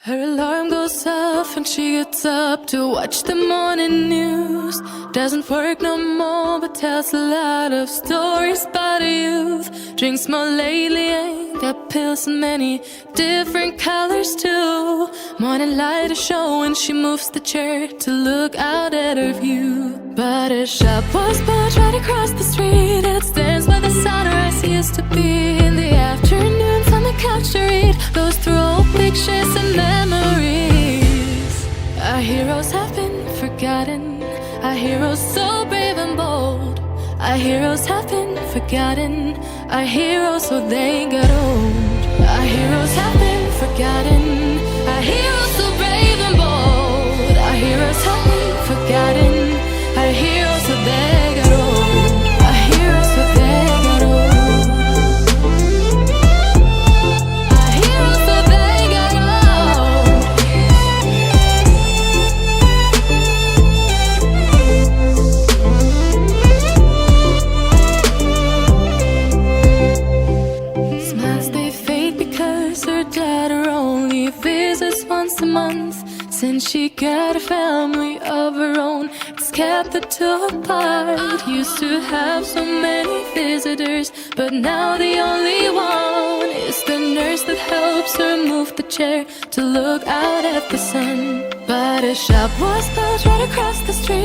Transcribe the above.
Her alarm goes off and she gets up to watch the morning news. Doesn't work no more but tells a lot of stories about her youth. Drinks more lately, ain't got pills in many different colors too. Morning light is showing, she moves the chair to look out at her view. But her shop was built right across the street. It stands where the sunrise used to be. In the afternoons on the couch to read, goes through old pictures and memories. Our heroes have been forgotten, our heroes so brave and bold. Our heroes have been forgotten, our heroes so they got old. Our heroes have been forgotten, our heroes so brave and bold. Our heroes have been forgotten, our heroes so they got old. Our heroes so they got old. Our heroes so they got old. Smiles they fade because her daughter only visits once a month. Since she got a family of her own, it's kept the two apart. Used to have so many visitors, but now the only one is the nurse that helps her move the chair to look out at the sun. But her shop was built right across the street.